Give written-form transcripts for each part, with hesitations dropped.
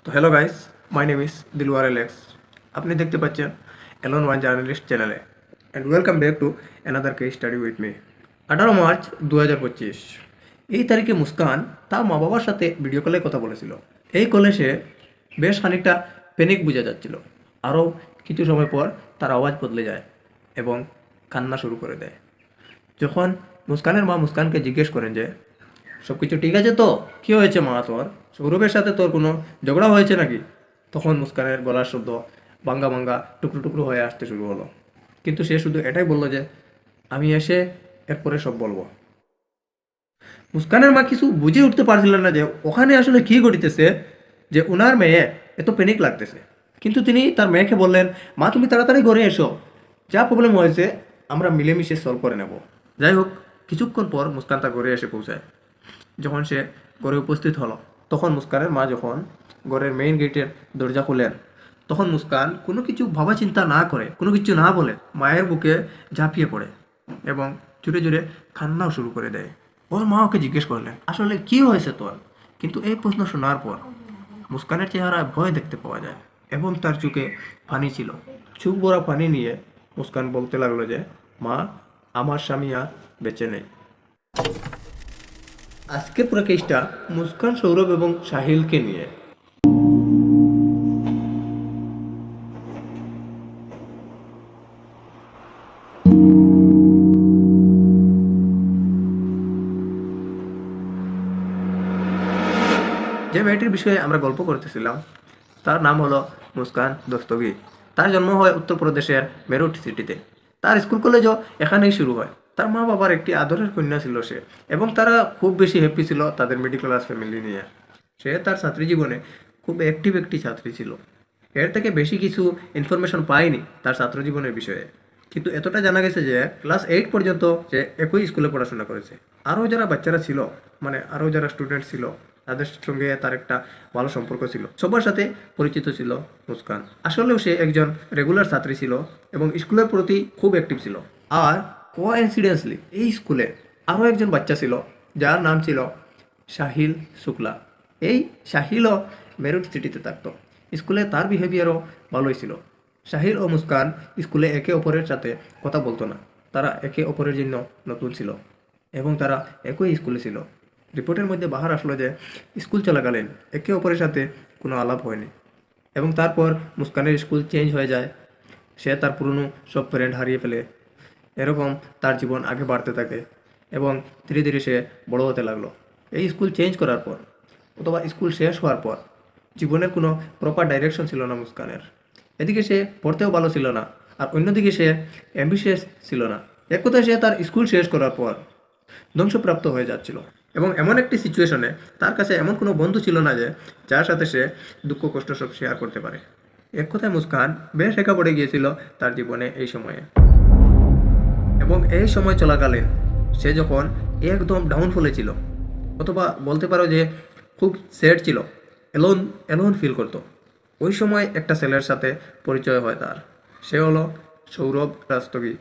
তো hello guys, my name is Dilwar Alex. আপনি দেখতে পাচ্ছেন এলন ওয়ান জার্নালিস্ট চ্যানেলে। And welcome back to another case study with me. 18 March 2025 এই তারিখে মুস্কান তার মা বাবার সাথে ভিডিও কলে কথা বলেছিল। এই কলে সে বেশ খানিকটা প্যানিক বোঝা যাচ্ছিল। আরও কিছু সময় পর তার আওয়াজ বদলে যায় এবং কান্না শুরু করে দেয়। যখন মুস্কানের মা মুস্কানকে জিজ্ঞেস করেন যে সব কিছু ঠিক আছে তো, কী হয়েছে মা তোর, সৌরভের সাথে তোর কোনো ঝগড়া হয়েছে নাকি, তখন মুস্কানের গলার শব্দ ভাঙ্গা ভাঙ্গা টুকরো টুকরো হয়ে আসতে শুরু হলো। কিন্তু সে শুধু এটাই বললো যে আমি এসে এরপরে সব বলবো। মুস্কানের মা কিছু বুঝে উঠতে পারছিলেন না যে ওখানে আসলে কী ঘটিতেছে, যে ওনার মেয়ে এত প্যানিক লাগতেছে। কিন্তু তিনি তার মেয়েকে বললেন, মা তুমি তাড়াতাড়ি ঘরে এসো, যা প্রবলেম হয়েছে আমরা মিলেমিশে সলভ করে নেব। যাই হোক, কিছুক্ষণ পর মুস্কান তার ঘরে এসে পৌঁছায়। যখন সে ঘরে উপস্থিত হলো, তখন মুস্কানের মা যখন ঘরের মেইন গেটের দরজা খুলেন, তখন মুস্কান কোনো কিছু ভাবা চিন্তা না করে, কোনো কিছু না বলে মায়ের বুকে ঝাঁপিয়ে পড়ে এবং জুড়ে জুড়ে কান্নাও শুরু করে দেয়। ওর মা ওকে জিজ্ঞেস করলেন আসলে কি হয়েছে তোর। কিন্তু এই প্রশ্ন শোনার পর মুস্কানের চেহারায় ভয় দেখতে পাওয়া যায় এবং তার চোখে পানি ছিল। চোখ ভরা পানি নিয়ে মুস্কান বলতে লাগলো যে মা, আমার স্বামী আর বেঁচে নেই। আজকের পুরো কেসটা মুস্কান, সৌরভ এবং সাহিলকে নিয়ে। যে মেয়েটির বিষয়ে আমরা গল্প করতেছিলাম তার নাম হলো মুস্কান দস্তগি। তার জন্ম হয় উত্তরপ্রদেশের মেরুট সিটিতে। তার স্কুল কলেজও এখানেই শুরু হয়। তার মা বাবার একটি আদরের কন্যা ছিল সে, এবং তারা খুব বেশি হ্যাপি ছিল তাদের মিডিল ক্লাস ফ্যামিলি নিয়ে। সে তার ছাত্রী জীবনে খুব অ্যাক্টিভ একটি ছাত্রী ছিল। এর থেকে বেশি কিছু ইনফরমেশন পাইনি তার ছাত্র জীবনের বিষয়ে। কিন্তু এতটা জানা গেছে যে ক্লাস 8 পর্যন্ত সে একই স্কুলে পড়াশোনা করেছে। আরও যারা বাচ্চারা ছিল, মানে আরও যারা স্টুডেন্ট ছিল, তাদের সঙ্গে তার একটা ভালো সম্পর্ক ছিল, সবার সাথে পরিচিত ছিল মুস্কান। আসলেও সে একজন রেগুলার ছাত্রী ছিল এবং স্কুলের প্রতি খুব অ্যাক্টিভ ছিল। আর কোইন্সিডেন্সলি এই স্কুলে আরও একজন বাচ্চা ছিল যার নাম ছিল সাহিল শুক্লা। এই সাহিলও মেরুট সিটিতে থাকতো। স্কুলে তার বিহেভিয়ারও ভালোই ছিল। সাহিল ও মুস্কান স্কুলে একে অপরের সাথে কথা বলতো না। তারা একে অপরের জন্য নতুন ছিল এবং তারা একই স্কুলে ছিল। রিপোর্টের মধ্যে বাহার আসলো যে স্কুল চলাকালীন একে অপরের সাথে কোনো আলাপ হয়নি এবং তারপর মুস্কানের স্কুল চেঞ্জ হয়ে যায়। সে তার পুরনো সব ফ্রেন্ড হারিয়ে ফেলে। এরকম তার জীবন আগে বাড়তে থাকে এবং ধীরে ধীরে সে বড় হতে লাগলো। এই স্কুল চেঞ্জ করার পর অথবা স্কুল শেষ হওয়ার পর জীবনের কোনো প্রপার ডাইরেকশন ছিল না মুস্কানের। এদিকে সে পড়তেও ভালো ছিল না, আর অন্যদিকে সে অ্যাম্বিশিয়াস ছিল না। এক কথায় সে তার স্কুল শেষ করার পর ধ্বংসপ্রাপ্ত হয়ে যাচ্ছিল। এবং এমন একটি সিচুয়েশনে তার কাছে এমন কোনো বন্ধু ছিল না যে যার সাথে সে দুঃখ কষ্ট সব শেয়ার করতে পারে। এক কথায় মুস্কান বেশ একা পড়ে গিয়েছিল তার জীবনে এই সময়ে। এবং এই সময় চলাকালীন সে যখন একদম ডাউনফলে ছিল, অথবা বলতে পারো যে খুব স্যাড ছিল, এলোন এলোন ফিল করতো, ওই সময় একটা ছেলের সাথে পরিচয় হয় তার। সে হলো সৌরভ রাস্তগী।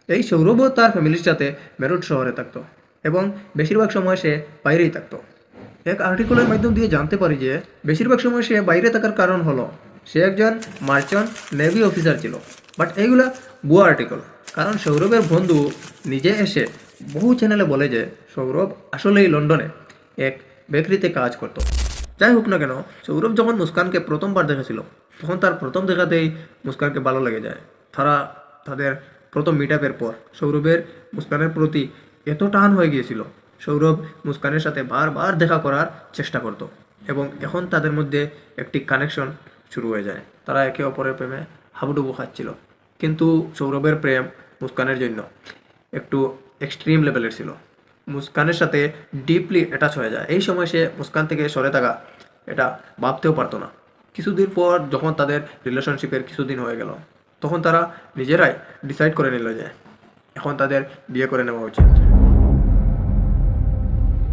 এই সৌরভও তার ফ্যামিলির সাথে মেরুট শহরে থাকতো এবং বেশিরভাগ সময় সে বাইরেই থাকতো। এক আর্টিকেলের মাধ্যম দিয়ে জানতে পারি যে বেশিরভাগ সময় সে বাইরে থাকার কারণ হলো সে একজন মার্চেন্ট নেভি অফিসার ছিল। বাট এইগুলা ভুয়া আর্টিকেল, কারণ সৌরভের বন্ধু নিজে এসে বহু চ্যানেলে বলে যে সৌরভ আসলেই লন্ডনে এক বেকারিতে কাজ করতো। যাই হোক না কেন, সৌরভ যখন মুস্কানকে প্রথমবার দেখেছিল তখন তার প্রথম দেখাতেই মুস্কানকে ভালো লেগে যায়। তাদের প্রথম মিট আপের পর সৌরভের মুস্কানের প্রতি এত টান হয়ে গিয়েছিল, সৌরভ মুস্কানের সাথে বারবার দেখা করার চেষ্টা করত এবং এখন তাদের মধ্যে একটি কানেকশন শুরু হয়ে যায়। তারা একে অপরের প্রেমে হাবুডুবু খাচ্ছিল। কিন্তু সৌরভের প্রেম মুস্কানের জন্য একটু এক্সট্রিম লেভেলের ছিল। মুস্কানের সাথে ডিপলি অ্যাটাচ হয়ে যায়। এই সময় সে মুস্কান থেকে সরে থাকা এটা ভাবতেও পারতো না। কিছুদিন পর যখন তাদের রিলেশনশিপের কিছুদিন হয়ে গেল, তখন তারা নিজেরাই ডিসাইড করে নিল যে এখন তাদের বিয়ে করে নেওয়া উচিত।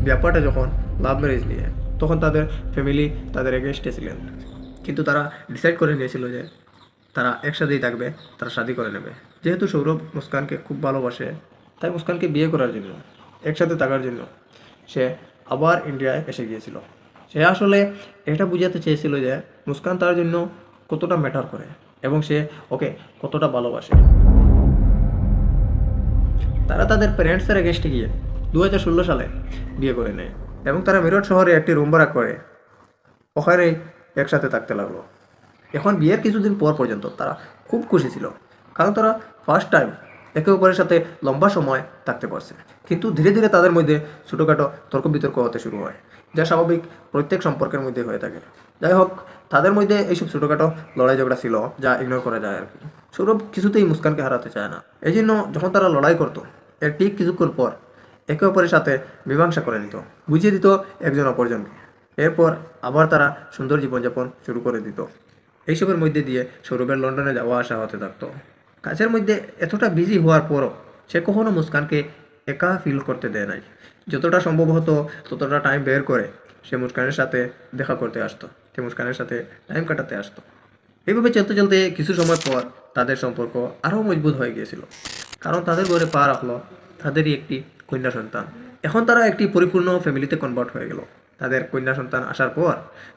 ব্যাপারটা যখন লাভ ম্যারেজ নিয়ে, তখন তাদের ফ্যামিলি তাদের এগেনস্টে ছিলেন। কিন্তু তারা ডিসাইড করে নিয়েছিল যে তারা একসাথেই থাকবে, তারা শাদি করে নেবে। যেহেতু সৌরভ মুস্কানকে খুব ভালোবাসে, তাই মুস্কানকে বিয়ে করার জন্য, একসাথে থাকার জন্য সে আবার ইন্ডিয়ায় এসে গিয়েছিল। সে আসলে এটা বুঝাতে চেয়েছিল যে মুস্কান তার জন্য কতটা ম্যাটার করে এবং সে ওকে কতটা ভালোবাসে। তারা তাদের প্যারেন্টসের এগেনস্টে গিয়ে 2016 সালে বিয়ে করে নেয় এবং তারা মিরট শহরে একটি রুম ভাড়া করে ওখানেই একসাথে থাকতে লাগলো। এখন বিয়ের কিছুদিন পর পর্যন্ত তারা খুব খুশি ছিল, কারণ তারা ফার্স্ট টাইম একে অপরের সাথে লম্বা সময় থাকতে পারছে। কিন্তু ধীরে ধীরে তাদের মধ্যে ছোটোখাটো তর্ক বিতর্ক হতে শুরু হয়, যা স্বাভাবিক প্রত্যেক সম্পর্কের মধ্যে হয়ে থাকে। যাই হোক, তাদের মধ্যে এইসব ছোটোখাটো লড়াই ঝগড়া ছিল, যা ইগনোর করা যায় আর কি। সৌরভ কিছুতেই মুস্কানকে হারাতে চায় না। এই জন্য যখন তারা লড়াই করতো, এর ঠিক কিছুক্ষণ পর একে অপরের সাথে মীমাংসা করে নিত, বুঝিয়ে দিত একজন অপরজনকে। এরপর আবার তারা সুন্দর জীবনযাপন শুরু করে দিত। এইসবের মধ্যে দিয়ে সৌরভের লন্ডনে যাওয়া আসা হতে থাকতো। কাজের মধ্যে এতটা বিজি হওয়ার পরও সে কখনো মুস্কানকে একা ফিল করতে দেয় নাই। যতটা সম্ভব হতো ততটা টাইম বের করে সে মুস্কানের সাথে দেখা করতে আসতো, সে মুস্কানের সাথে টাইম কাটাতে আসতো। এইভাবে চলতে চলতে কিছু সময় পর তাদের সম্পর্ক আরও মজবুত হয়ে গিয়েছিল, কারণ তাদের ঘরে পা রাখলো তাদেরই একটি কন্যা সন্তান। এখন তারা একটি পরিপূর্ণ ফ্যামিলিতে কনভার্ট হয়ে গেল। তাদের কন্যা সন্তান আসার পর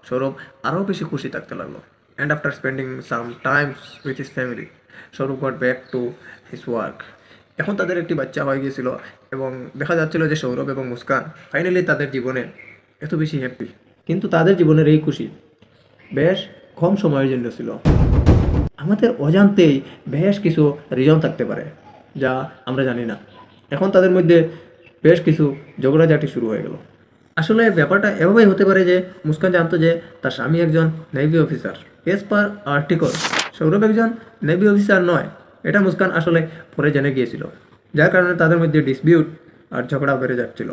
সৌরভ আরও বেশি খুশি থাকতে লাগলো। And after spending some Times with his family, Sourav goat back to his work. এখন তাদের একটি বাচ্চা হয়ে গিয়েছিল এবং দেখা যাচ্ছিল যে সৌরভ এবং মুস্কান ফাইনালি তাদের জীবনে এত বেশি হ্যাপি। কিন্তু তাদের জীবনের এই খুশি বেশ কম সময়ের জন্য ছিল। আমাদের অজান্তেই বেশ কিছু রিজন থাকতে পারে যা আমরা জানি না। এখন তাদের মধ্যে বেশ কিছু ঝগড়াঝাটি শুরু হয়ে গেল। আসলে ব্যাপারটা এভাবেই হতে পারে যে মুস্কান জানতো যে তার স্বামী একজন নেভি অফিসার। এজ পার আর্টিকল সৌরভ একজন নেভি অফিসার নয়, এটা মুস্কান আসলে পরে জেনে গিয়েছিল, যার কারণে তাদের মধ্যে ডিসপিউট আর ঝগড়া বেড়ে যাচ্ছিল।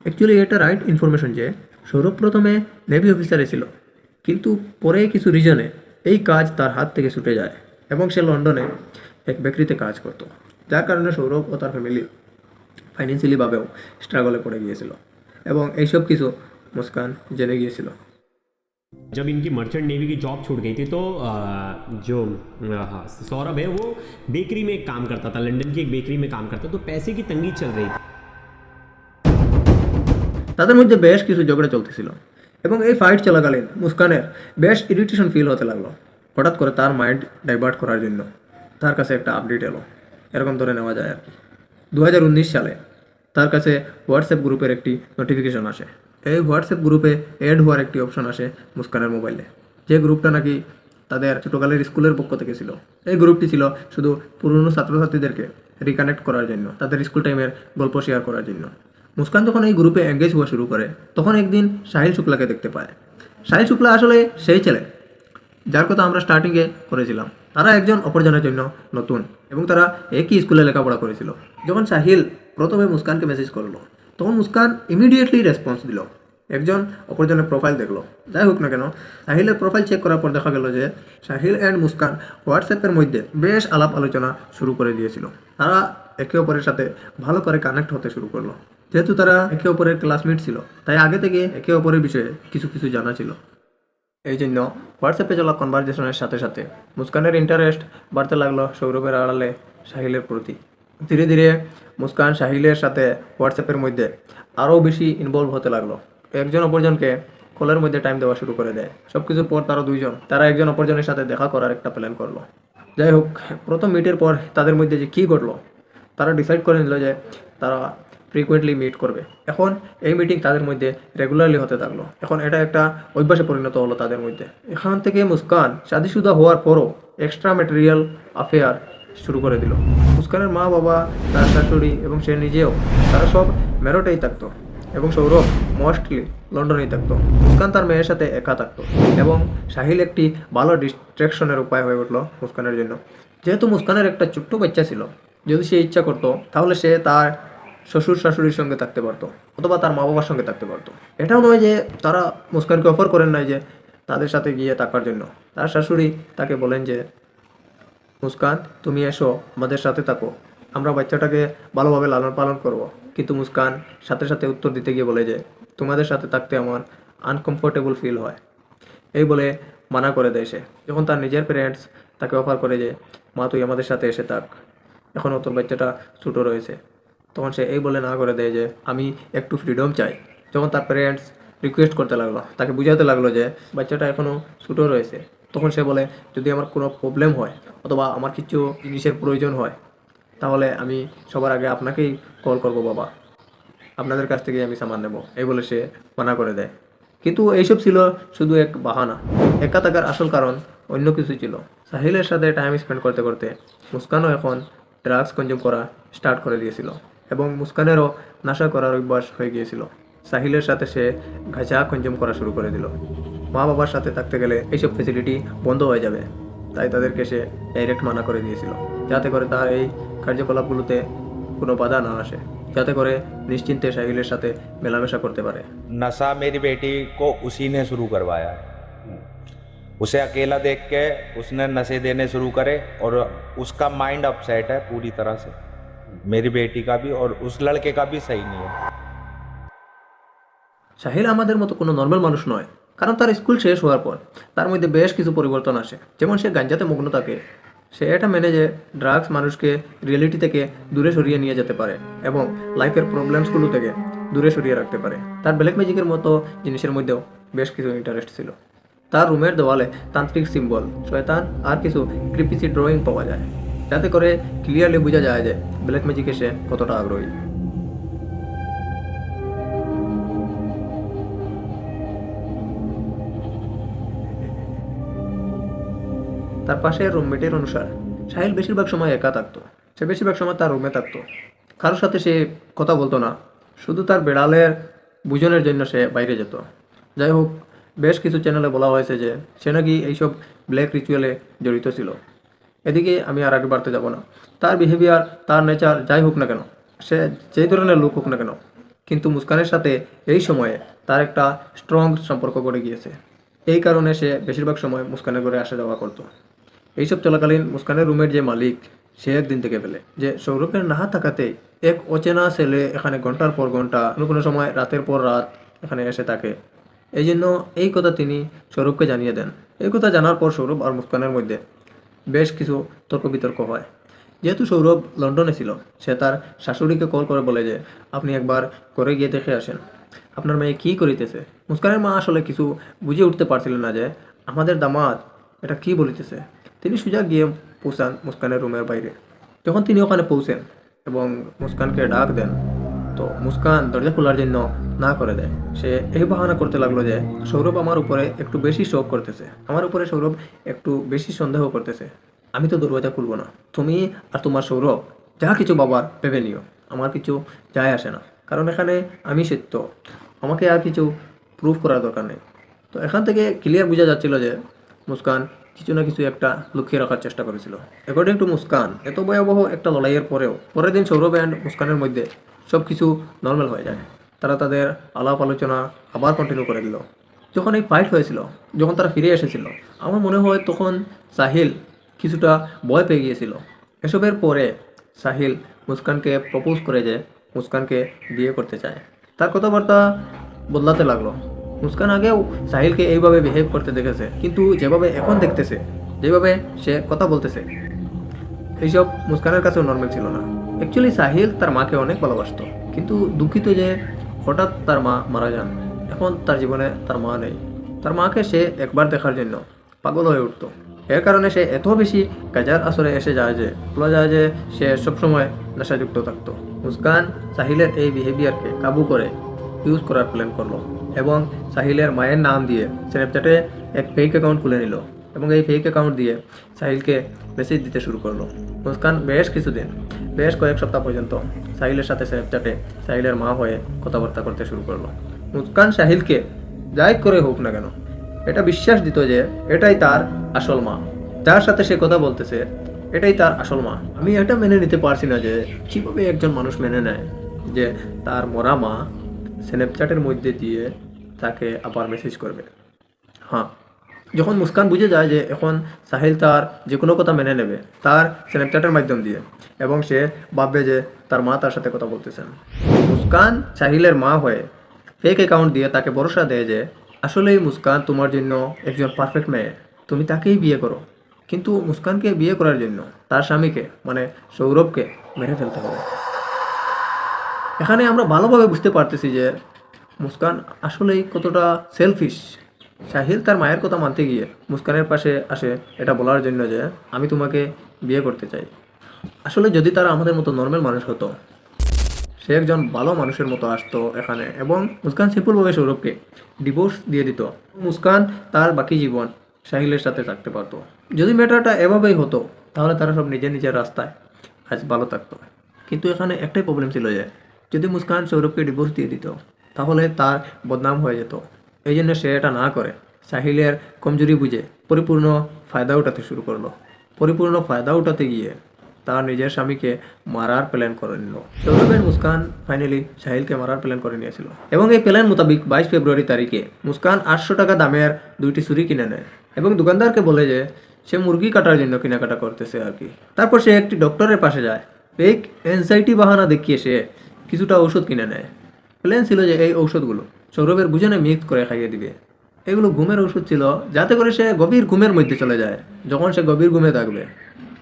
অ্যাকচুয়ালি এটা রাইট ইনফরমেশন যে সৌরভ প্রথমে নেভি অফিসারে ছিল, কিন্তু পরে কিছু রিজনে এই কাজ তার হাত থেকে ছুটে যায় এবং সে লন্ডনে এক বেকারিতে কাজ করত, যার কারণে সৌরভ ও তার ফ্যামিলি ফাইন্যান্সিয়ালিভাবেও স্ট্রাগলে পড়ে গিয়েছিল এবং এইসব কিছু মুস্কান জেনে গিয়েছিল। जब इनकी मर्चेंट नेवी की जॉब छूट गई थी तो जो हाँ सौरभ है वो बेकरी में काम करता था, लंदन की एक बेकरी में काम करता, तो पैसे की तंगी चल रही थी। তাদের মধ্যে বেশ কিছু ঝগড়া চলতেছিল এবং এই ফাইট চলাকালীন মুস্কানের বেশ ইরিটেশন ফিল হতে লাগলো। হঠাৎ করে তার মাইন্ড ডাইভার্ট করার জন্য তার কাছে একটা আপডেট এলো, এরকম ধরে নেওয়া যায় আর কি। 2019 সালে তার কাছে হোয়াটসঅ্যাপ গ্রুপের একটি নোটিফিকেশন আসে। এই হোয়াটসঅ্যাপ গ্রুপে অ্যাড হওয়ার একটি অপশন আসে মুস্কানের মোবাইলে, যে গ্রুপটা নাকি তাদের ছোটোকালের স্কুলের পক্ষ থেকে ছিল। এই গ্রুপটি ছিল শুধু পুরনো ছাত্রছাত্রীদেরকে রিকানেক্ট করার জন্য, তাদের স্কুল টাইমের গল্প শেয়ার করার জন্য। মুস্কান যখন এই গ্রুপে এঙ্গেজ হওয়া শুরু করে তখন একদিন সাহিল শুক্লাকে দেখতে পায়। সাহিল শুক্লা আসলে সেই ছেলে যার কথা আমরা স্টার্টিংয়ে করেছিলাম। তারা একজন অপরজনের জন্য নতুন এবং তারা একই স্কুলে লেখাপড়া করেছিল। যখন সাহিল প্রথমে মুস্কানকে মেসেজ করলো তখন মুস্কান ইমিডিয়েটলি রেসপন্স দিল, একজন অপরজনের প্রোফাইল দেখলো। যাই হোক না কেন, সাহিলের প্রোফাইল চেক করার পর দেখা গেল যে সাহিল অ্যান্ড মুস্কান হোয়াটসঅ্যাপের মধ্যে বেশ আলাপ আলোচনা শুরু করে দিয়েছিল। তারা একে অপরের সাথে ভালো করে কানেক্ট হতে শুরু করলো। যেহেতু তারা একে অপরের ক্লাসমেট ছিল, তাই আগে থেকে একে অপরের বিষয়ে কিছু কিছু জানা ছিল। এই জন্য হোয়াটসঅ্যাপে চলা কনভারসেশনের সাথে সাথে মুস্কানের ইন্টারেস্ট বাড়তে লাগলো সৌরভের আড়ালে সাহিলের প্রতি। ধীরে ধীরে মুস্কান সাহিলের সাথে হোয়াটসঅ্যাপের মধ্যে আরও বেশি ইনভলভ হতে লাগলো। একজন অপরজনকে কলের মধ্যে টাইম দেওয়া শুরু করে দেয়। সব কিছুর পর তারা একজন অপরজনের সাথে দেখা করার একটা প্ল্যান করলো। যাই হোক, প্রথম মিটের পর তাদের মধ্যে যে কী ঘটলো তারা ডিসাইড করে নিল যে তারা ফ্রিকুয়েন্টলি মিট করবে। এখন এই মিটিং তাদের মধ্যে রেগুলারলি হতে থাকলো। এখন এটা একটা অভ্যাসে পরিণত হলো তাদের মধ্যে। এখান থেকে মুস্কান শাদিশুদা হওয়ার পরও এক্সট্রা ম্যাটেরিয়াল অ্যাফেয়ার শুরু করে দিল। মুস্কানের মা বাবা, তার শাশুড়ি এবং সে নিজেও তারা সব মেরটেই থাকতো এবং সৌরভ মোস্টলি লন্ডনেই থাকতো। মুস্কান তার মেয়ের সাথে একা থাকতো এবং সাহিল একটি ভালো ডিস্ট্রাকশনের উপায় হয়ে উঠলো মুস্কানের জন্য। যেহেতু মুস্কানের একটা ছোট্ট বাচ্চা ছিল, যদি সে ইচ্ছা করতো তাহলে সে তার শ্বশুর শাশুড়ির সঙ্গে থাকতে পারতো অথবা তার মা বাবার সঙ্গে থাকতে পারতো। এটাও নয় যে তারা মুস্কানকে অফার করেন নাই যে তাদের সাথে গিয়ে থাকার জন্য। তার শাশুড়ি তাকে বলেন যে মুস্কান, তুমি এসো, আমাদের সাথে থাকো, আমরা বাচ্চাটাকে ভালোভাবে লালন পালন করব। কিন্তু মুস্কান সাথে সাথে উত্তর দিতে গিয়ে বলে যে তোমাদের সাথে থাকতে আমার আনকমফোর্টেবল ফিল হয়, এই বলে মানা করে দেয় সে। যখন তার নিজের প্যারেন্টস তাকে অফার করে যে মা তুই আমাদের সাথে এসে থাক, এখনও তোর বাচ্চাটা ছোটো রয়েছে, তখন সে এই বলে না করে দেয় যে আমি একটু ফ্রিডম চাই। যখন তার প্যারেন্টস রিকোয়েস্ট করতে লাগলো, তাকে বুঝাতে লাগলো যে বাচ্চাটা এখনও ছোটো রয়েছে। তখন সে বলে, যদি আমার কোনো প্রবলেম হয় অথবা আমার কিছু জিনিসের প্রয়োজন হয় তাহলে আমি সবার আগে আপনাকেই কল করব বাবা, আপনাদের কাছ থেকেই আমি সামান নেব, এই বলে সে মানা করে দেয়। কিন্তু এইসব ছিল শুধু এক বাহানা। একা থাকার আসল কারণ অন্য কিছু ছিল। সাহিলের সাথে টাইম স্পেন্ড করতে করতে মুস্কানও এখন ড্রাগস কনজিউম করা স্টার্ট করে দিয়েছিল এবং মুস্কানেরও নেশা করার অভ্যাস হয়ে গিয়েছিল। সাহিলের সাথে সে গাঁজা কনজিউম করা শুরু করে দিল। মা বাবার সাথে থাকতে গেলে এইসব ফেসিলিটি বন্ধ হয়ে যাবে, তাই তাদেরকে সে ডাইরেক্ট মানা করে দিয়েছিল, যাতে করে তার এই কার্যকলাপগুলোতে কোনো বাধা না আসে, যাতে করে নিশ্চিন্তে সাহিলের সাথে মেলামেশা করতে পারে। नशा मेरी बेटी को उसी ने शुरू करवाया है। उसे अकेला देख के उसने नशे देने शुरू करे और उसका माइंड अपसेट है पूरी तरह से, मेरी बेटी का भी और उस लड़के का भी सही नहीं है। সাহিল আমাদের মতো কোনো নর্মাল মানুষ নয়, কারণ তার স্কুল শেষ হওয়ার পর তার মধ্যে বেশ কিছু পরিবর্তন আসে। যেমন সে গাঞ্জাতে মগ্ন থাকে, সে এটা মেনে যে ড্রাগস মানুষকে রিয়েলিটি থেকে দূরে সরিয়ে নিয়ে যেতে পারে এবং লাইফের প্রবলেমসগুলো থেকে দূরে সরিয়ে রাখতে পারে। তার ব্ল্যাক ম্যাজিকের মতো জিনিসের মধ্যেও বেশ কিছু ইন্টারেস্ট ছিল। তার রুমের দেওয়ালে তান্ত্রিক সিম্বল, শয়তান আর কিছু ক্রিপিসি ড্রয়িং পাওয়া যায়, যাতে করে ক্লিয়ারলি বোঝা যায় যে ব্ল্যাক ম্যাজিকে সে কতটা আগ্রহী। তার পাশে রুমমেটের অনুসার সাহিল বেশিরভাগ সময় একা থাকতো। সে বেশিরভাগ সময় তার রুমে থাকতো, কারোর সাথে সে কথা বলতো না, শুধু তার বেড়ালের বুঝনের জন্য সে বাইরে যেত। যাই হোক, বেশ কিছু চ্যানেলে বলা হয়েছে যে সে নাকি এইসব ব্ল্যাক রিচুয়ালে জড়িত ছিল। এদিকে আমি আর আগে বাড়তে যাব না। তার বিহেভিয়ার, তার নেচার যাই হোক না কেন, সে যেই ধরনের লোক হোক না কেন, কিন্তু মুস্কানের সাথে এই সময়ে তার একটা স্ট্রং সম্পর্ক গড়ে গিয়েছে। এই কারণে সে বেশিরভাগ সময় মুস্কানের ঘরে আসা যাওয়া করতো। এইসব চলাকালীন মুস্কানের রুমের যে মালিক, সে একদিন থেকে ফেলে যে সৌরভের না থাকাতে এক অচেনা ছেলে এখানে ঘন্টার পর ঘন্টা, কোনো সময় রাতের পর রাত এখানে এসে থাকে। এই জন্য এই কথা তিনি সৌরভকে জানিয়ে দেন। এই কথা জানার পর সৌরভ আর মুস্কানের মধ্যে বেশ কিছু তর্ক বিতর্ক হয়। যেহেতু সৌরভ লন্ডনে ছিল, সে তার শাশুড়িকে কল করে বলে যে আপনি একবার করে গিয়ে দেখে আসেন আপনার মেয়ে কী করিতেছে। মুস্কানের মা আসলে কিছু বুঝে উঠতে পারছিলেন না যে আমাদের দামাদ এটা কী বলিতেছে। তিনি সোজা গিয়ে পৌঁছান মুস্কানের রুমের বাইরে। যখন তিনি ওখানে পৌঁছেন এবং মুস্কানকে ডাক দেন, তো মুস্কান দরজা খোলার জন্য না করে দেয়। সে এই বাহানা করতে লাগলো যে সৌরভ আমার উপরে একটু বেশি শোক করতেছে, আমার উপরে সৌরভ একটু বেশি সন্দেহ করতেছে, আমি তো দরজা খুলবো না, তুমি আর তোমার সৌরভ যা কিছু বাবার ভেবে নিও, আমার কিছু যায় আসে না, কারণ এখানে আমি সত্য, আমাকে আর কিছু প্রুফ করার দরকার নেই। তো এখান থেকে ক্লিয়ার বোঝা যাচ্ছিল যে মুস্কান কিছু না কিছু একটা লুকিয়ে রাখার চেষ্টা করেছিল। অ্যাকর্ডিং টু মুস্কান, এত ভয়াবহ একটা লড়াইয়ের পরেও পরের দিন সৌরভ অ্যান্ড মুস্কানের মধ্যে সব কিছু নর্মাল হয়ে যায়। তারা তাদের আলাপ আলোচনা আবার কন্টিনিউ করে দিল। যখন এই ফাইট হয়েছিল, যখন তারা ফিরে এসেছিল, আমার মনে হয় তখন সাহিল কিছুটা ভয় পেয়ে গিয়েছিল। এসবের পরে সাহিল মুস্কানকে প্রপোজ করে যে মুস্কানকে বিয়ে করতে চায়। তার কথাবার্তা বদলাতে লাগলো। মুস্কান আগেও সাহিলকে এইভাবে বিহেভ করতে দেখেছে, কিন্তু যেভাবে এখন দেখতেছে, যেভাবে সে কথা বলতেছে, এইসব মুস্কানের কাছেও নর্মাল ছিল না। অ্যাকচুয়ালি সাহিল তার মাকে অনেক ভালোবাসতো, কিন্তু দুঃখিত যে হঠাৎ তার মা মারা যান। এখন তার জীবনে তার মা নেই। তার মাকে সে একবার দেখার জন্য পাগল হয়ে উঠতো। এর কারণে সে এত বেশি গাজার আসরে এসে যায় যে বলা যায় যে সে সবসময় নেশাযুক্ত থাকতো। মুস্কান সাহিলের এই বিহেভিয়ারকে কাবু করে ইউজ করার প্ল্যান করলো এবং সাহিলের মায়ের নাম দিয়ে স্ন্যাপচ্যাটে এক ফেক অ্যাকাউন্ট খুলে নিল এবং এই ফেক অ্যাকাউন্ট দিয়ে সাহিলকে মেসেজ দিতে শুরু করলো। মুস্কান বেশ কিছুদিন, বেশ কয়েক সপ্তাহ পর্যন্ত সাহিলের সাথে স্ন্যাপচ্যাটে সাহিলের মা হয়ে কথাবার্তা করতে শুরু করলো। মুস্কান সাহিলকে যাই করে হোক না কেন এটা বিশ্বাস দিত যে এটাই তার আসল মা, যার সাথে সে কথা বলতেছে এটাই তার আসল মা। আমি এটা মেনে নিতে পারছি না যে কীভাবে একজন মানুষ মেনে নেয় যে তার মরা মা স্ন্যাপচ্যাটের মধ্যে দিয়ে তাকে আবার মেসেজ করবে। হ্যাঁ, যখন মুস্কান বুঝে যায় যে এখন সাহিল তার যে কোনো কথা মেনে নেবে তার স্ন্যাপচ্যাটের মাধ্যম দিয়ে, এবং সে ভাববে যে তার মা তার সাথে কথা বলতেছেন, মুস্কান সাহিলের মা হয়ে ফেক অ্যাকাউন্ট দিয়ে তাকে ভরসা দেয় যে আসলেই মুস্কান তোমার জন্য একজন পারফেক্ট মেয়ে, তুমি তাকেই বিয়ে করো। কিন্তু মুস্কানকে বিয়ে করার জন্য তার স্বামীকে মানে সৌরভকে মেরে ফেলতে হবে। এখানে আমরা ভালোভাবে বুঝতে পারতেছি যে মুস্কান আসলেই কতটা সেলফিশ। সাহিল তার মায়ের কথা মানতে গিয়ে মুস্কানের পাশে আসে এটা বলার জন্য যে আমি তোমাকে বিয়ে করতে চাই। আসলে যদি তারা আমাদের মতো নর্মাল মানুষ হতো, সে একজন ভালো মানুষের মতো আসতো এখানে এবং মুস্কান সিম্পলভাবে সৌরভকে ডিভোর্স দিয়ে দিত। মুস্কান তার বাকি জীবন সাহিলের সাথে থাকতে পারতো। যদি ম্যাটারটা এভাবেই হতো তাহলে তারা সব নিজের নিজের রাস্তায় আজ ভালো থাকতো। কিন্তু এখানে একটাই প্রবলেম ছিল যে যদি মুস্কান সৌরভকে ডিভোর্স দিয়ে দিত তাহলে তার বদনাম হয়ে যেত। এই জন্য সে এটা না করে সাহিলের কমজোরি বুঝে পরিপূর্ণ ফায়দা উঠাতে শুরু করলো। পরিপূর্ণ ফায়দা উঠাতে গিয়ে তার নিজের স্বামীকে মারার প্ল্যান করে নিল। সৌরভের মুস্কান ফাইনালি সাহিলকে মারার প্ল্যান করে নিয়েছিল এবং এই প্ল্যান মোতাবেক 22 ফেব্রুয়ারি তারিখে মুস্কান 800 টাকা দামের 2টি ছুরি কিনে নেয় এবং দোকানদারকে বলে যে সে মুরগি কাটার জন্য কেনাকাটা করতেছে আর কি। তারপর সে একটি ডক্টরের পাশে যায়। এই অ্যাংজাইটি বাহানা দেখিয়ে সে কিছুটা ঔষধ কিনে নেয়। প্ল্যান ছিল যে এই ঔষধগুলো সৌরভের বুঝনে মিক্স করে খাইয়ে দিবে। এগুলো ঘুমের ওষুধ ছিল যাতে করে সে গভীর ঘুমের মধ্যে চলে যায়। যখন সে গভীর ঘুমে থাকবে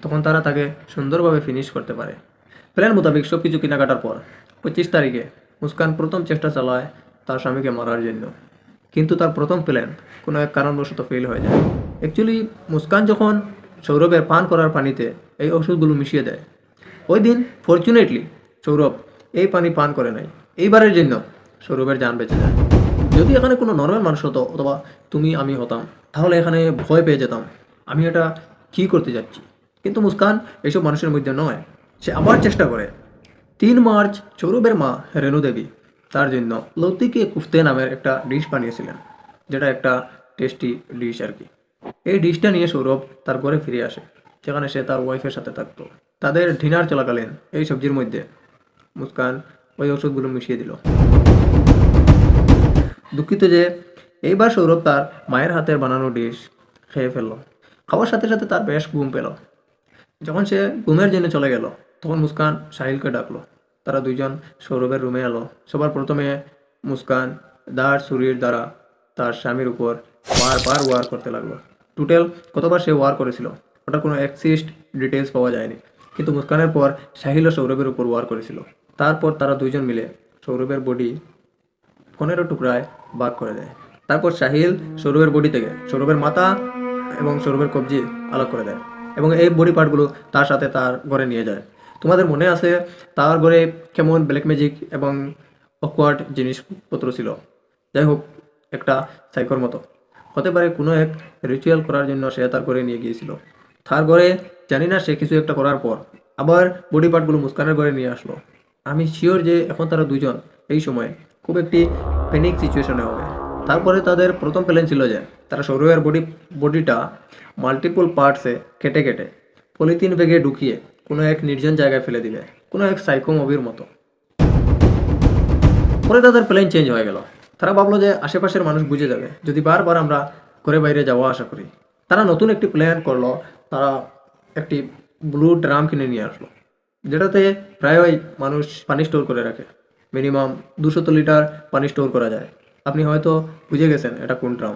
তখন তারা তাকে সুন্দরভাবে ফিনিশ করতে পারে। প্ল্যান মোতাবেক সব কিছু কেনাকাটার পর 25 তারিখে মুস্কান প্রথম চেষ্টা চালায় তার স্বামীকে মারার জন্য। কিন্তু তার প্রথম প্ল্যান কোনো এক কারণবশত ফেল হয়ে যায়। অ্যাকচুয়ালি মুস্কান যখন সৌরভের পান করার পানিতে এই ওষুধগুলো মিশিয়ে দেয়, ওই দিন ফরচুনেটলি সৌরভ এই পানি পান করে নাই। এইবারের জন্য সৌরভের জান বেঁচে যায়। যদি এখানে কোনো নর্মাল মানুষ হতো অথবা তুমি আমি হতাম তাহলে এখানে ভয় পেয়ে যেতাম, আমি এটা কী করতে যাচ্ছি। কিন্তু মুস্কান এইসব মানুষের মধ্যে নয়। সে আবার চেষ্টা করে। 3 মার্চ সৌরভের মা রেণু দেবী তার জন্য লতিকে কুফতে নামের একটা ডিশ বানিয়েছিলেন, যেটা একটা টেস্টি ডিশ আর কি। এই ডিশটা নিয়ে সৌরভ তার ঘরে ফিরে আসে, যেখানে সে তার ওয়াইফের সাথে থাকতো। তাদের ডিনার চলাকালীন এই সবজির মধ্যে মুস্কান ওই ওষুধগুলো মিশিয়ে দিল। দুঃখিত যে এইবার সৌরভ তার মায়ের হাতের বানানো ডিশ খেয়ে ফেলল। খাওয়ার সাথে সাথে তার বেশ ঘুম পেল। যখন সে ঘুমের জন্য চলে গেল তখন মুস্কান সাহিলকে ডাকলো। তারা দুইজন সৌরভের রুমে এলো। সবার প্রথমে মুস্কান দাঁড় ছুরির দ্বারা তার স্বামীর উপর বারবার ওয়ার করতে লাগলো। টোটাল কতবার সে ওয়ার করেছিল ওটার কোনো এক্সিস্ট ডিটেলস পাওয়া যায়নি, কিন্তু মুস্কানের পর সাহিল ও সৌরভের উপর ওয়ার করেছিল। তারপর তারা দুইজন মিলে সৌরভের বডি 15 টুকরায় ভাগ করে দেয়। তারপর সাহিল সৌরভের বডি থেকে সৌরভের মাথা এবং সৌরভের কবজি আলাদা করে দেয় এবং এই বডি পার্টগুলো তার সাথে তার ঘরে নিয়ে যায়। তোমাদের মনে আছে তার ঘরে কেমন ব্ল্যাক ম্যাজিক এবং অকওয়ার্ড জিনিসপত্র ছিল? যাই হোক, একটা সাইকোর মতো হতে পারে কোনো এক রিচুয়াল করার জন্য সে তার ঘরে নিয়ে গিয়েছিল। তার ঘরে জানি না সে কিছু একটা করার পর আবার বডি পার্টগুলো মুস্কানের ঘরে নিয়ে আসলো। আমি শিওর যে এখন তারা দুজন এই সময় খুব একটি প্যানিক সিচুয়েশনে হবে। তারপরে তাদের প্রথম প্ল্যান ছিল যে তারা সৌরভের বডিটা মাল্টিপল পার্টসে কেটে কেটে পলিথিন ব্যাগে ঢুকিয়ে কোনো এক নির্জন জায়গায় ফেলে দিবে, কোনো এক সাইকো মুভির মতো। পরে তাদের প্ল্যান চেঞ্জ হয়ে গেল। তারা ভাবলো যে আশেপাশের মানুষ বুঝে যাবে যদি বারবার আমরা ঘরে বাইরে যাওয়া আসা করি। তারা নতুন একটি প্ল্যান করলো। তারা একটি ব্লু ড্রাম কিনে নিয়ে আসলো, যেটাতে প্রায়ই মানুষ পানি স্টোর করে রাখে। মিনিমাম 200 লিটার পানি স্টোর করা যায়। আপনি হয়তো বুঝে গেছেন এটা কোন ড্রাম।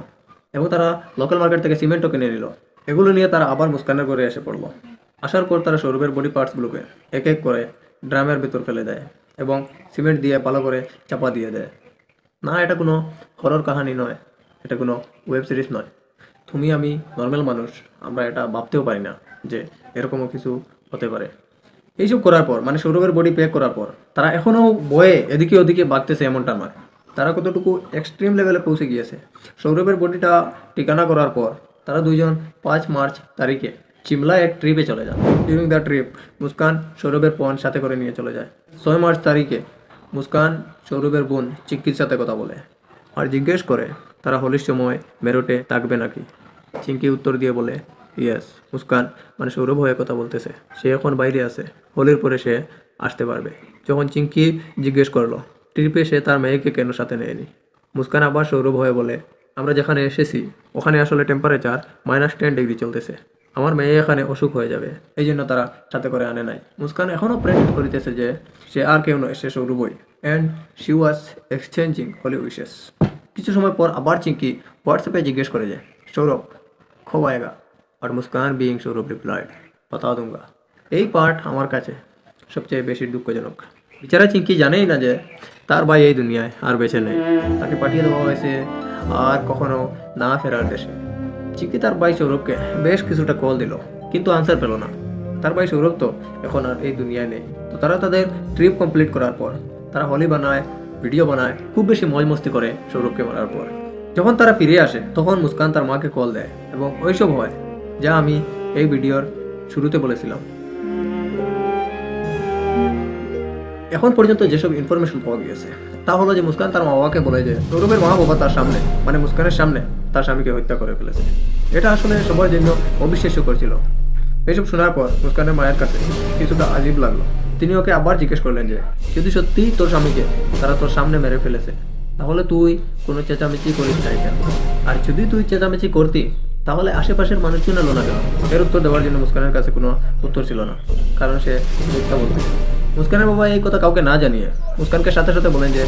এবং তারা লোকাল মার্কেট থেকে সিমেন্টও কিনে নিল। এগুলো নিয়ে তারা আবার মুস্কানের ঘরে এসে পড়লো। আসার পর তারা সৌরভের বডি পার্টসগুলোকে এক এক করে ড্রামের ভিতর ফেলে দেয় এবং সিমেন্ট দিয়ে ভালো করে চাপা দিয়ে দেয়। না, এটা কোনো হরর কাহিনী নয়, এটা কোনো ওয়েব সিরিজ নয়। তুমি আমি নর্মাল মানুষ, আমরা এটা ভাবতেও পারি না যে এরকমও কিছু হতে পারে। এইসব করার পর মানে সৌরভের বডি প্যাক করার পর তারা এখনও বয়ে এদিকে ওদিকে বাগতেছে এমনটা নয়। তারা কতটুকু এক্সট্রিম লেভেলে পৌঁছে গিয়েছে। সৌরভের বডিটা ঠিকানা করার পর তারা দুইজন 5 মার্চ তারিখে চিমলা এক ট্রিপে চলে যান। ডিউরিং দ্য ট্রিপ মুস্কান সৌরভের ফোন সাথে করে নিয়ে চলে যায়। 6 মার্চ তারিখে মুস্কান সৌরভের বোন চিঙ্কির সাথে কথা বলে আর জিজ্ঞেস করে তারা হোলির সময় মেরুটে থাকবে নাকি। চিঙ্কি উত্তর দিয়ে বলে ইয়েস। মুস্কান মানে সৌরভ হয়ে কথা বলতেছে, সে এখন বাইরে আছে, হোলির পরে সে আসতে পারবে। যখন চিঙ্কি জিজ্ঞেস করলো ট্রিপে সে তার মেয়েকে কেন সাথে নেয়নি, মুস্কান আবার সৌরভ হয়ে বলে আমরা যেখানে এসেছি ওখানে আসলে টেম্পারেচার -10 ডিগ্রি চলতেছে, আমার মেয়ে এখানে অসুখ হয়ে যাবে, এই জন্য তারা সাথে করে আনে নাই। মুস্কান এখনও প্রেডিক্ট করিতেছে যে সে আর কেউ নয়, সে সৌরভই। And she was exchanging Holi wishes. কিছু সময় পর আবার চিঙ্কি হোয়াটসঅ্যাপে জিজ্ঞেস করে যে সৌরভ কব আয়েগা, আর মুস্কান বিইং সৌরভ রিপ্লাইড বতা দুঙ্গা। এই পার্ট আমার কাছে সবচেয়ে বেশি দুঃখজনক। বেচারা চিঙ্কি জানেই না যে তার ভাই এই দুনিয়ায় আর বেঁচে নেই, তাকে পাঠিয়ে দেওয়া হয়েছে আর কখনো না ফেরার দেশে। চিঙ্কি তার ভাই সৌরভকে বেশ কিছুটা কল দিল, কিন্তু আনসার পেল না। তার ভাই সৌরভ তো এখন আর এই দুনিয়ায় নেই। তো তারা তাদের ট্রিপ কমপ্লিট করার পর তারা হোলি বানায়, ভিডিও বানায়, খুব বেশি মজ মস্তি করে সৌরভকে মারার পর। যখন তারা ফিরে আসে তখন মুস্কান তার মাকে কল দেয় এবং ওইসব হয় যা আমি এই ভিডিওর শুরুতে বলেছিলাম। এখন পর্যন্ত যেসব ইনফরমেশন পাওয়া গিয়েছে তা হলো যে মুস্কান তার মা বাবাকে বলে যে সৌরভের মা বাবা তার সামনে, মানে মুস্কানের সামনে তার স্বামীকে হত্যা করে ফেলেছে। এটা আসলে সবার জন্য অবিশ্বাস্য করছিল। এইসব শোনার পর মুস্কানের মায়ের কাছে কিছুটা আজীব লাগলো। তিনি ওকে আবার জিজ্ঞেস করলেন যে যদি সত্যিই তোর স্বামীকে তারা তোর সামনে মেরে ফেলেছে তাহলে তুই কোনো চেঁচামেচি করিস নাই কেন? আর যদি তুই চেঁচামেচি করতি তাহলে আশেপাশের মানুষজন এলো না কেন? এর উত্তর দেওয়ার জন্য মুস্কানের কাছে কোনো উত্তর ছিল না, কারণ সে মিথ্যা বলতে। মুস্কানের বাবা এই কথা কাউকে না জানিয়ে মুস্কানকে সাথে সাথে বলেন যে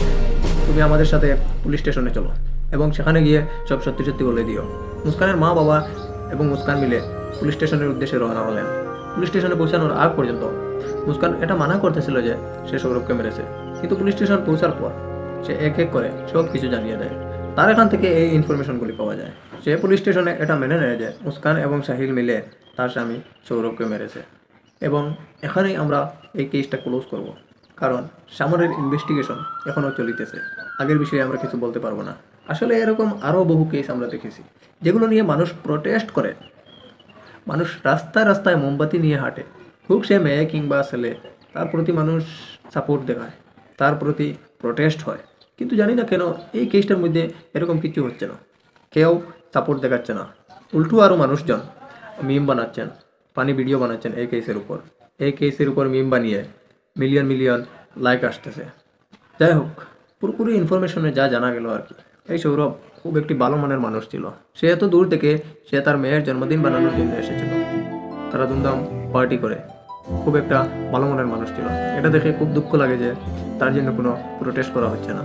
তুমি আমাদের সাথে পুলিশ স্টেশনে চলো এবং সেখানে গিয়ে সব সত্যি সত্যি বলে দিও। মুস্কানের মা বাবা এবং মুস্কান মিলে পুলিশ স্টেশনের উদ্দেশ্যে রওনা হলেন। পুলিশ স্টেশনে পৌঁছানোর আগ পর্যন্ত মুস্কান এটা মানা করতেছিল যে সে সৌরভকে মেরেছে, কিন্তু পুলিশ স্টেশন পৌঁছার পর সে এক এক করে সব কিছু জানিয়ে দেয়। তার এখান থেকে এই ইনফরমেশনগুলি পাওয়া যায়। সে পুলিশ স্টেশনে এটা মেনে নেয় যে মুস্কান এবং সাহিল মিলে তার স্বামী সৌরভকে মেরেছে এবং এখানেই আমরা এই কেসটা ক্লোজ করব, কারণ সামনের ইনভেস্টিগেশন এখনও চলিতেছে। আগের বিষয়ে আমরা কিছু বলতে পারবো না। আসলে এরকম আরও বহু কেস আমরা দেখেছি যেগুলো নিয়ে মানুষ প্রোটেস্ট করে, মানুষ রাস্তায় রাস্তায় মোমবাতি নিয়ে হাঁটে, হোক সে মেয়ে কিংবা ছেলে, তার প্রতি মানুষ সাপোর্ট দেখায়, তার প্রতি প্রোটেস্ট হয়। কিন্তু জানি না কেন এই কেসটার মধ্যে এরকম কিছু হচ্ছে না, কেউ সাপোর্ট দেখাচ্ছে না। উল্টো আরও মানুষজন মিম বানাচ্ছেন, ফানি ভিডিও বানাচ্ছেন এই কেসের উপর মিম বানিয়ে মিলিয়ন মিলিয়ন লাইক আসতেছে। যাই হোক, পুরোপুরি ইনফরমেশনে যা জানা গেল আর কি, এই সৌরভ খুব একটি ভালো মনের মানুষ ছিল। সে এত দূর থেকে সে তার মেয়ের জন্মদিন বানানোর জন্য এসেছিল। তারা ধুমধাম পার্টি করে, খুব একটা ভালো মনের মানুষ ছিল। এটা দেখে খুব দুঃখ লাগে যে তার জন্য কোনো প্রোটেস্ট করা হচ্ছে না,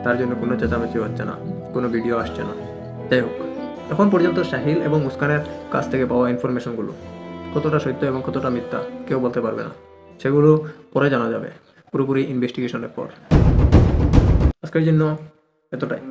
তার জন্য কোনো চেঁচামেচি হচ্ছে না, কোনো ভিডিও আসছে না। যাই হোক, এখন পর্যন্ত সাহিল এবং মুস্কানের কাছ থেকে পাওয়া ইনফরমেশনগুলো কতটা সত্য এবং কতটা মিথ্যা কেউ বলতে পারবে না। সেগুলো পরে জানা যাবে পুরোপুরি ইনভেস্টিগেশনের পর। আজকের জন্য এতটাই।